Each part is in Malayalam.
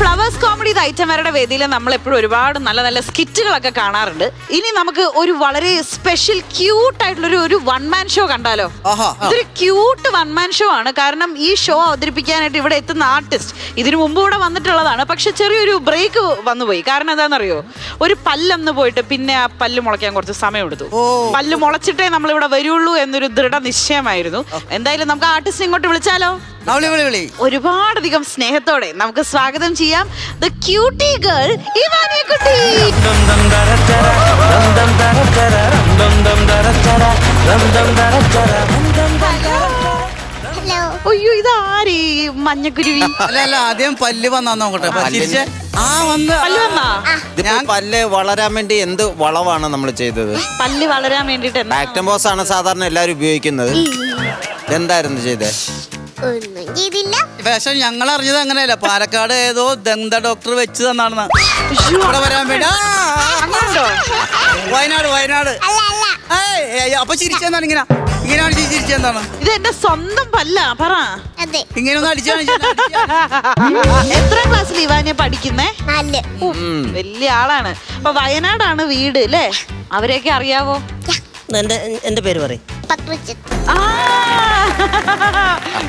ഫ്ലവേഴ്സ് കോമഡി ഐറ്റംമാരുടെ വേദിയിൽ നമ്മൾ എപ്പോഴും ഒരുപാട് നല്ല നല്ല സ്കിറ്റുകളൊക്കെ കാണാറുണ്ട്. ഇനി നമുക്ക് ഒരു വളരെ സ്പെഷ്യൽ ക്യൂട്ട് ആയിട്ടുള്ള ഒരു വൺ മാൻ ഷോ കണ്ടാലോ? ഇതൊരു ക്യൂട്ട് വൺ മാൻ ഷോ ആണ്. കാരണം ഈ ഷോ അവതരിപ്പിക്കാനായിട്ട് ഇവിടെ എത്തുന്ന ആർട്ടിസ്റ്റ് ഇതിനു മുമ്പ് ഇവിടെ വന്നിട്ടുള്ളതാണ്. പക്ഷെ ചെറിയൊരു ബ്രേക്ക് വന്നുപോയി. കാരണം എന്താണെന്നറിയോ? ഒരു പല്ലൊന്ന് പോയിട്ട് പിന്നെ ആ പല്ല് മുളയ്ക്കാൻ കുറച്ച് സമയം എടുത്തു. പല്ല് മുളച്ചിട്ടേ നമ്മൾ ഇവിടെ വരുള്ളൂ എന്നൊരു ദൃഢനിശ്ചയമായിരുന്നു. എന്തായാലും നമുക്ക് ആർട്ടിസ്റ്റ് ഇങ്ങോട്ട് വിളിച്ചാലോ? ഒരുപാടധികം സ്നേഹത്തോടെ നമുക്ക് സ്വാഗതം ചെയ്യാം ദ ക്യൂട്ടി ഗേൾ ഇവാനിയ കുട്ടി. അയ്യോ, ഇതാരീ മഞ്ഞക്കുരുവി? അല്ല, ആദ്യം പല്ല് വന്നാ നോക്കട്ടെ. പല്ല് വളരാൻ വേണ്ടി എന്ത് വളവാണ് നമ്മൾ ചെയ്തത്? പല്ല് വളരാൻ വേണ്ടിട്ട് ബാക്ടംബോസ് ആണ് സാധാരണ എല്ലാരും ഉപയോഗിക്കുന്നത്. എന്തായിരുന്നു ചെയ്തേ? ഒന്നും ചെയ്തില്ല. പക്ഷെ ഞങ്ങൾ അറിഞ്ഞത് അങ്ങനെയല്ല. പാലക്കാട് ഏതോ ദന്ത ഡോക്ടർ വെച്ച് തന്നാണെന്ന് ഇവിടെ വരാൻ വേണ്ടി. വയനാട്. അപ്പൊ ചിരിച്ചെന്താണ്? ഇങ്ങനെയാണ് ചിരിച്ചെന്താണ്? ഇത് എന്റെ സ്വന്തം പല്ല. പറ. ഇങ്ങനെ ഒന്ന് അടിച്ചാണ്. എത്ര ക്ലാസ്സിൽ ഇവാനിയ പഠിക്കുന്നേ? വലിയ ആളാണ്. അപ്പൊ വയനാടാണ് വീട് അല്ലേ? അവരെയൊക്കെ അറിയാവോ? എന്റെ പേര് പറയും.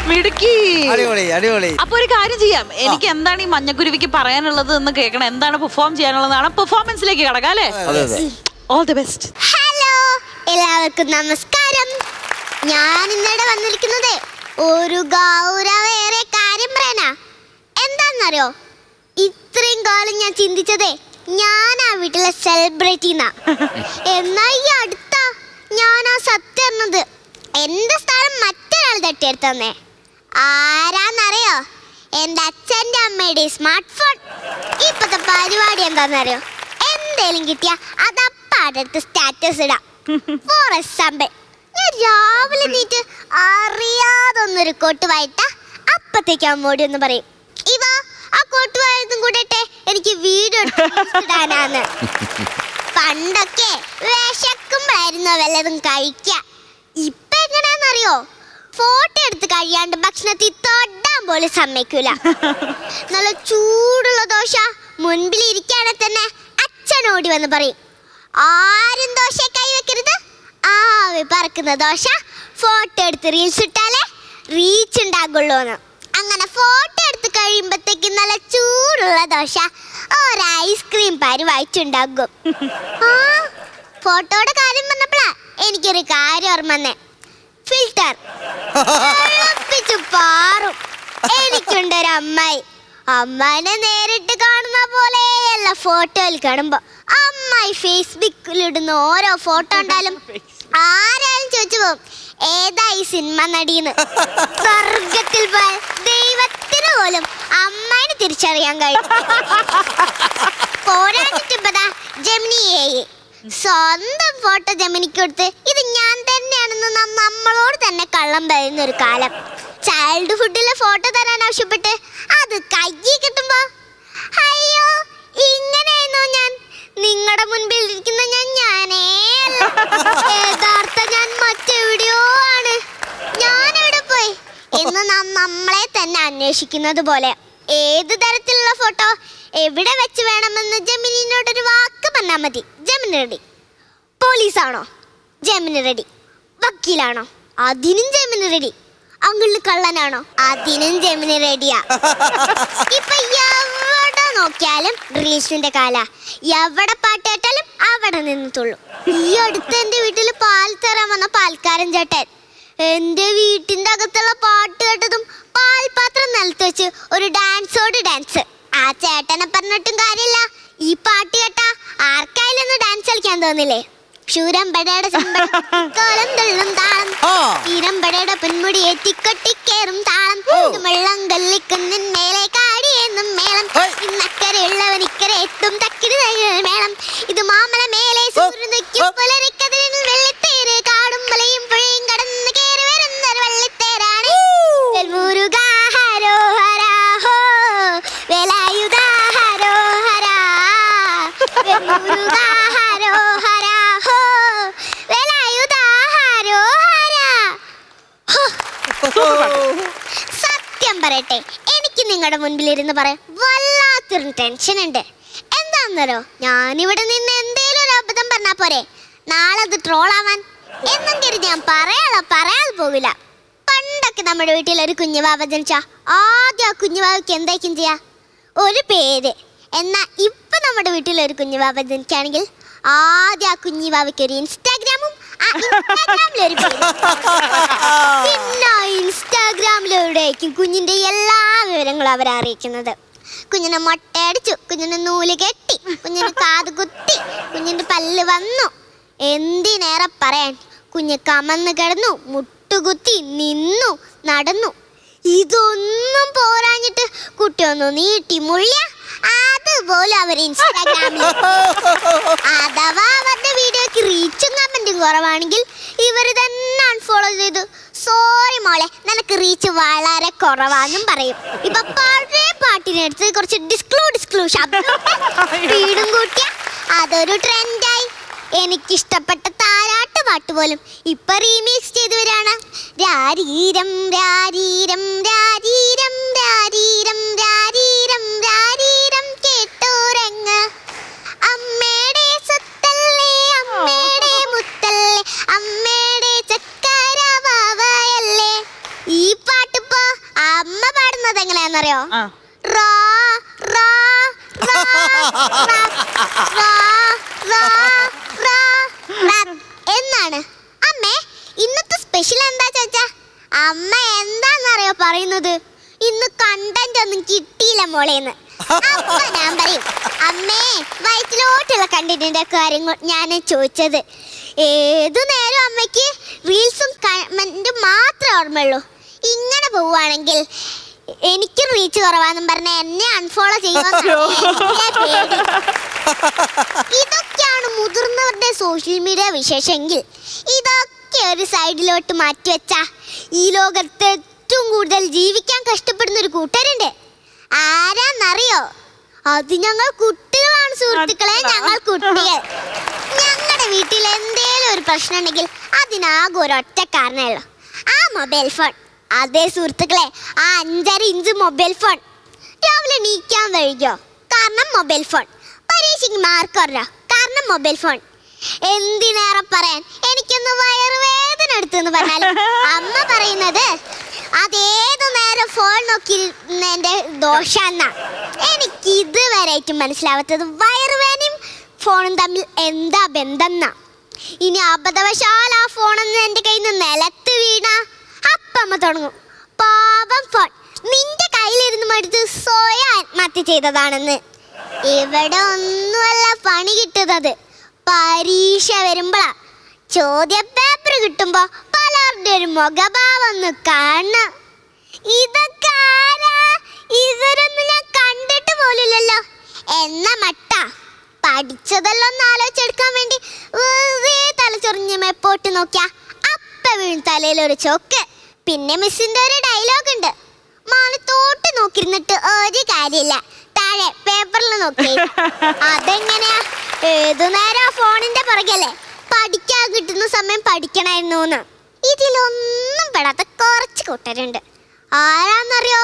മിടുക്കി. അടിപൊളി. അപ്പൊ ഒരു കാര്യം ചെയ്യാം. എനിക്ക് എന്താണ് ഈ മഞ്ഞക്കുരുവിക്ക് പറയാനുള്ളത് എന്ന് കേൾക്കണം. എന്താണ് പെർഫോം ചെയ്യാനുള്ളതാണ്. പെർഫോമൻസിലേക്ക് കടക്കാം അല്ലേ? All the best. ഹലോ, എല്ലാവർക്കും നമസ്കാരം. ഞാൻ ഇന്നിടെ വന്നിരിക്കുന്നത് ഒരു ഗൗരവേറെ കാര്യം പറയാനാ. എന്താന്നറിയോ? ഇത്രയും കാലം ഞാൻ ചിന്തിച്ചതേ ഞാൻ ആ വീട്ടിലെ സെലിബ്രിറ്റി എന്നാ ഈ അടുത്ത ഞാൻ ആ സത്യം അറിഞ്ഞത്. എന്റെ സ്ഥാനം മറ്റൊരാൾ തട്ടിയെടുത്തന്നേ. ആരാന്നറിയോ? എന്റെ അച്ഛൻ്റെ അമ്മയുടെ സ്മാർട്ട് ഫോൺ. ഇപ്പത്തെ പരിപാടി എന്താന്നറിയോ? എന്തേലും കിട്ടിയ അതപ്പാടെടുത്ത് സ്റ്റാറ്റസ് ഇടാം. ഫോർ എക്സാമ്പിൾ, ഞാൻ രാവിലെ നീറ്റ് അറിയാതൊന്നൊരു കോട്ട് വായിട്ട അപ്പത്തേക്ക് അമ്മോടി ഒന്ന് പറയും, ഇവാ ആ കോട്ട് വായതും കൂടെ എനിക്ക് വീഡിയോ ഇടാനാന്ന്. പണ്ടൊക്കെ വിശക്കുമ്പോഴായിരുന്നു വല്ലതും കഴിക്ക. ഇപ്പൊ എങ്ങനെയാന്നറിയോ? ഫോട്ടോ എടുത്ത് കഴിയാണ്ട് ഭക്ഷണത്തിൽ തൊടാൻ പോലും സമ്മതിക്കൂല. നല്ല ചൂടുള്ള ദോശ മുൻപിൽ ഇരിക്കാണെ തന്നെ അച്ഛനോടി വന്ന് പറയും, ആരും ദോശ കൈവെക്കരുത്, ആവി പറക്കുന്ന ദോശ ഫോട്ടോ എടുത്ത് റീൽസ് ഇട്ടാലേ റീച്ച് ഉണ്ടാകുള്ളൂ എന്ന്. അങ്ങനെ ഫോട്ടോ എടുത്ത് കഴിയുമ്പോഴത്തേക്ക് നല്ല ചൂടുള്ള ദോശ ഒരു ഐസ്ക്രീം പരിവായിട്ടുണ്ടാകും. ഫോട്ടോയുടെ കാര്യം പറഞ്ഞപ്പോഴാ എനിക്കൊരു കാര്യം ഓർമ്മ വന്നേ. ഫിൽറ്റർ പാറും. എനിക്കുണ്ടൊരു അമ്മായി. അമ്മാനെ നേരിട്ട് കാണുന്ന പോലെയല്ല ഫോട്ടോയിൽ കാണുമ്പോ. അമ്മായി ഫേസ്ബുക്കിലിടുന്ന ഓരോ ഫോട്ടോ ഉണ്ടാലും ആരാലും ചോദിച്ചു പോകും, ഏതാ ഈ സിനിമ നടീന്ന്. സ്വർഗത്തിൽ പോയ ദൈവത്തിന് പോലും അമ്മായിനെ തിരിച്ചറിയാൻ കഴിയും. പോരാട്ടിപ്പതാ ജെമിനി സ്വന്തം ഫോട്ടോ ജെമിനിക്ക് കൊടുത്ത് ഇത് ഞാൻ തന്നെയാണെന്ന് നമ്മളോട് തന്നെ കള്ളം പറയുന്ന ഒരു കാലം. ചൈൽഡ്ഹുഡിലെ ഫോട്ടോ തരാൻ ആവശ്യപ്പെട്ട് അത് കയ്യിൽ കിട്ടുമ്പോ അയ്യോ ഇങ്ങനെയായിരുന്നോ ഞാൻ? നിങ്ങളുടെ മുൻപിൽ ഇരിക്കുന്ന ഞാനേ യഥാർത്ഥ ഞാൻ മറ്റെവിടെയോ ആണ്. ഞാനെവിടെ പോയി എന്ന് നമ്മളെ തന്നെ അന്വേഷിക്കുന്നത് പോലെ. ഏത് തരത്തിലുള്ള ഫോട്ടോ എവിടെ വെച്ച് വേണമെന്ന് ജെമിനിനോടൊരു വാക്ക് പറഞ്ഞാൽ മതി. Gemini ready. പോലീസാണോ? Gemini ready. വക്കീലാണോ? അതിനും ജെമിനി റെഡി. അങ്കിളിന് കള്ളനാണോ? അതിനും ജെമിനി റെഡിയാ. ഇപ്പൊ എവിടെ നോക്കിയാലും റീൽസിന്റെ കാല. എവിടെ പാട്ട് കേട്ടാലും അവിടെ നിന്ന് തുള്ളും. ഈ അടുത്ത് എന്റെ വീട്ടിൽ പാൽ തരാൻ വന്ന പാൽക്കാരൻ ചേട്ടൻ എന്റെ വീട്ടിന്റെ അകത്തുള്ള പാട്ട് കേട്ടതും പാൽപാത്രം നിലത്ത് വെച്ച് ഒരു ഡാൻസ്. ആ ചേട്ടനെ പറഞ്ഞിട്ടും കാര്യമില്ല. ഈ പാട്ട് കേട്ടാ ആർക്കായാലും ഒന്ന് ഡാൻസ് കളിക്കാൻ തോന്നില്ലേ? ശൂരമ്പടയുടെ കോലം തള്ളും താളം, ഈരമ്പടയുടെ പെൺമുടി ഏറ്റിക്കൊട്ടിക്കേറും താളം, വെള്ളം കല്ലിക്കുന്നിൻ മേലെ കാടിയെന്നും മേളം, ഇന്നക്കരയുള്ളവൻ ഇക്കരെ എത്തും തക്കിടി മേളം, ഇത് മാമല മേലെ സൂര്യനും പുലരിക്കതിൽ വെള്ളിത്തേര് കാടും മലയും പുഴയും കടന്ന് കയറി വരുന്നൊരു വെള്ളിത്തേരാണ്. മുരുകാഹരോഹരാഹോ വേലായുധാഹരോഹരാ മുരുകാഹരോഹരാഹോ വേലായുധാഹരോഹരാ. സത്യം പറയട്ടെ, എനിക്ക് നിങ്ങളുടെ മുൻപിലിരുന്ന് പറയാം വല്ലാത്തൊരു ടെൻഷൻ ഉണ്ട്. എന്താണെന്നോ, ഞാനിവിടെ നിന്ന് എന്തേലും ഒരു അബദ്ധം പറഞ്ഞാ പോരെ നാളെ അത് ട്രോളാവാൻ എന്നും കരുതി ഞാൻ പറയാതെ പോകില്ല. പണ്ടൊക്കെ നമ്മുടെ വീട്ടിൽ ഒരു കുഞ്ഞുവാവ ജനിച്ചാ ആദ്യം ആ കുഞ്ഞുവാവയ്ക്ക് എന്തായിരിക്കും ചെയ്യാ? ഒരു പേര്. എന്നാ ഇപ്പൊ നമ്മുടെ വീട്ടിൽ ഒരു കുഞ്ഞുവാവ ജനിക്കുകയാണെങ്കിൽ ആദ്യം ആ കുഞ്ഞുവാവയ്ക്ക് ഒരു ഇൻസ്റ്റാഗ്രാമും ഇൻസ്റ്റാഗ്രാമിലൊരു പേര്. പിന്നെ ഇൻസ്റ്റാഗ്രാമിലൂടെയായിരിക്കും കുഞ്ഞിന്റെ എല്ലാ വിവരങ്ങളും അവരെ അറിയിക്കുന്നത്. കുഞ്ഞിനെ മൊട്ടയടിച്ചു, കുഞ്ഞിനെ നൂല് കെട്ടി, കുഞ്ഞിന് കാത് കുത്തി, കുഞ്ഞിന്റെ പല്ല് വന്നു, എന്തിനേറെ പറയാൻ കുഞ്ഞ് കമന്ന് കിടന്നു, മുട്ടുകുത്തി, നിന്നു, നടന്നു. ഇതൊന്നും പോരാഞ്ഞിട്ട് കുട്ടിയൊന്നു നീട്ടി മുള്ളിയ അതുപോലെ അവർ ഇൻസ്റ്റാഗ്രാമിൽ. അഥവാ അവരുടെ വീഡിയോക്ക് റീച്ചും കമന്റും കുറവാണെങ്കിൽ ഇവർ തന്നെ അൺഫോളോ ചെയ്തു സോറി മോളെ നിനക്ക് റീച്ച് വളരെ കുറവാന്നും പറയും. ഇപ്പൊ പഴയ പാട്ടിനടുത്ത് കുറച്ച് ഡിസ്ക്ലൂ സ്പീഡും കൂട്ടിയ അതൊരു ട്രെൻഡായി. എനിക്കിഷ്ടപ്പെട്ട താരാട്ട് പാട്ട് പോലും ഇപ്പൊ റീമിക്സ് ചെയ്തു വരാണ്. രാരീരം രാരീരം രാരീരം രാരീരം രാരീരം രാരീരം കേട്ടോരങ്ങ് അമ്മയുടെ സ്വത്തല്ലേ അമ്മയുടെ മുത്തല്ലേ അമ്മയുടെ ചക്കരവാവയല്ലേ. ഈ പാട്ടിപ്പോ അമ്മ പാടുന്നത് എങ്ങനെയാണെന്നറിയോ? റാ റാ റാ റാ റാ റാ റാ റാ എന്നാണ്. അമ്മേ ഇന്നത്തെ സ്പെഷ്യൽ എന്താ ചോദിച്ചാ അമ്മ എന്താന്നറിയോ പറയുന്നത്? ഇന്ന് കണ്ടന്റ് ഒന്നും കിട്ടിയില്ല മോളേന്ന്. അപ്പൊ ഞാൻ പറയും അമ്മേ വയറ്റിലോട്ടുള്ള കണ്ടന്റിന്റെ കാര്യം ഞാൻ ചോദിച്ചത്. ഏതു നേരം അമ്മയ്ക്ക് റീൽസും കമന്റും മാത്രമേ ഓർമ്മയുള്ളൂ. ഇങ്ങനെ പോവുകയാണെങ്കിൽ എനിക്ക് റീച്ച് കുറവാന്നും പറഞ്ഞ എന്നെ അൺഫോളോ ചെയ്യുമെന്ന്. ഇതൊക്കെയാണ് മുതിർന്നവരുടെ സോഷ്യൽ മീഡിയ വിശേഷമെങ്കിൽ ഇതൊക്കെ ഒരു സൈഡിലോട്ട് മാറ്റിവെച്ചാ ഈ ലോകത്ത് ഏറ്റവും കൂടുതൽ ജീവിക്കാൻ കഷ്ടപ്പെടുന്ന ഒരു കൂട്ടരുണ്ട്. ആരാന്നറിയോ? അത് ഞങ്ങൾ കുട്ടികളാണ് സുഹൃത്തുക്കളെ, ഞങ്ങൾ കുട്ടികൾ. ഞങ്ങളുടെ വീട്ടിൽ എന്തേലും ഒരു പ്രശ്നം ഉണ്ടെങ്കിൽ അതിനാകെ ഒരൊറ്റ കാരണമല്ലോ, ആ മൊബൈൽ ഫോൺ. അതേ സുഹൃത്തുക്കളെ, ആ 5.5 ഇഞ്ച് മൊബൈൽ ഫോൺ. രാവിലെ എണീക്കാൻ വൈകിയോ? കാരണം മൊബൈൽ ഫോൺ. പരീക്ഷയ്ക്ക് മാർക്ക് കുറഞ്ഞോ? കാരണം മൊബൈൽ ഫോൺ. എന്തിനേറെ പറയാൻ എനിക്കൊന്ന് വയറുവേദന എടുത്തെന്ന് പറഞ്ഞാൽ അമ്മ പറയുന്നത് അതേതു നേരം ഫോൺ നോക്കിയിരുന്നതിന്റെ ദോഷാന്നാ. എനിക്ക് ഇതുവരെയായിട്ടും മനസ്സിലാവാത്തത് വയറുവേദനയും ഫോണും തമ്മിൽ എന്താ ബന്ധം എന്നാ. ഇനി അബദ്ധവശാൽ ആ ഫോണൊന്ന് എൻ്റെ കയ്യിൽ നിന്ന് നിലത്ത് വീണ അപ്പമ്മ തുടങ്ങും പാപം ഫോൺ നിന്റെ കയ്യിലിരുന്ന് മടുത്ത് സ്വയം ആത്മഹത്യ ചെയ്തതാണെന്ന്. ഇവിടെ ഒന്നുമല്ല പണി കിട്ടുന്നത്, പരീക്ഷ വരുമ്പോഴാ. ചോദ്യ പേപ്പർ കിട്ടുമ്പോ പലരുടെ ഒരു മുഖഭാവം ഒന്ന് കാണണം. ഇതൊക്കെ ആരാ? ഇവരൊന്നും ഞാൻ കണ്ടിട്ട് പോലില്ലല്ലോ എന്ന മട്ട. പഠിച്ചതെല്ലാം ഒന്ന് ആലോചിച്ചെടുക്കാൻ വേണ്ടി വെറുതെ തലച്ചൊറിഞ്ഞ് മെപ്പോട്ട് നോക്കിയാ അപ്പ വീഴും തലയിലൊരു ചോക്ക്. പിന്നെ മിസ്സിന്റെ ഒരു ഡയലോഗ് ഉണ്ട്, മാനത്തോട്ട് നോക്കിയിരുന്നിട്ട് ഒരു കാര്യമില്ല, താഴെ പേപ്പറിൽ നോക്കി. അതെങ്ങനെയാ? ഏതു നേരം ഫോണിന്റെ പുറകല്ലേ. പഠിക്കാൻ കിട്ടുന്ന സമയം പഠിക്കണമായിരുന്നു. ഇതിലൊന്നും പെടാത്ത കുറച്ച് കൂട്ടരുണ്ട്. ആരാന്നറിയോ?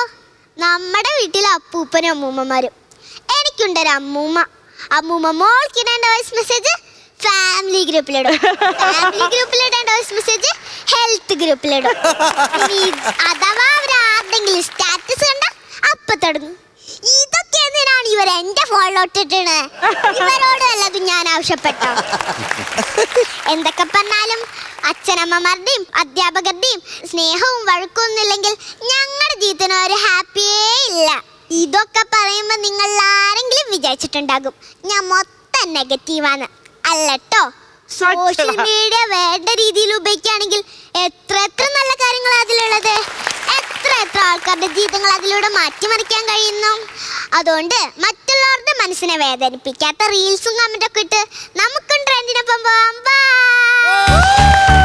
നമ്മുടെ വീട്ടിലെ അപ്പൂപ്പനും അമ്മൂമ്മമാരും. എനിക്കുണ്ടൊരു അമ്മൂമ്മ. അമ്മൂമ്മ മോൾക്കിടേണ്ട വോയിസ് മെസ്സേജ് ഫാമിലി ഗ്രൂപ്പിലിടും, ഫാമിലി ഗ്രൂപ്പിലിടേണ്ട വോയിസ് മെസ്സേജ് ഹെൽത്ത് ഗ്രൂപ്പിലിടും. അഥവാ അവർ ആരുടെങ്കിലും സ്റ്റാറ്റസ് കണ്ട അപ്പൊ തുടങ്ങും. ഇതൊക്കെ എന്തിനാണ് ഇവർ എന്റെ ഫോണിലോട്ടിട്ടാണ്? ഇവരോട് വല്ലതും ഞാൻ ആവശ്യപ്പെട്ടോ? എന്തൊക്കെ പറഞ്ഞാലും അച്ഛനമ്മമാരുടെയും അധ്യാപകരുടെയും സ്നേഹവും വഴക്കൊന്നുമില്ലെങ്കിൽ ഞങ്ങളുടെ ജീവിതത്തിന് ഒരു ഹാപ്പിയേ ഇല്ല. ഇതൊക്കെ പറയുമ്പോ നിങ്ങൾ ആരെങ്കിലും വിചാരിച്ചിട്ടുണ്ടാകും ഞാൻ മൊത്തം നെഗറ്റീവാണ്. അല്ലട്ടോ, സോഷ്യൽ മീഡിയ വേണ്ട രീതിയിൽ ഉപയോഗിക്കുകയാണെങ്കിൽ എത്ര നല്ല കാര്യങ്ങൾ അതിലുള്ളത്. എത്ര ആൾക്കാരുടെ ജീവിതങ്ങൾ അതിലൂടെ മാറ്റിമറിക്കാൻ കഴിയുന്നു. അതുകൊണ്ട് മറ്റുള്ളവരുടെ മനസ്സിനെ വേദനിപ്പിക്കാത്ത റീൽസും കമന്റൊക്കെ ഇട്ട് നമുക്കും ട്രെൻഡിനൊപ്പം പോവാം. ബൈ.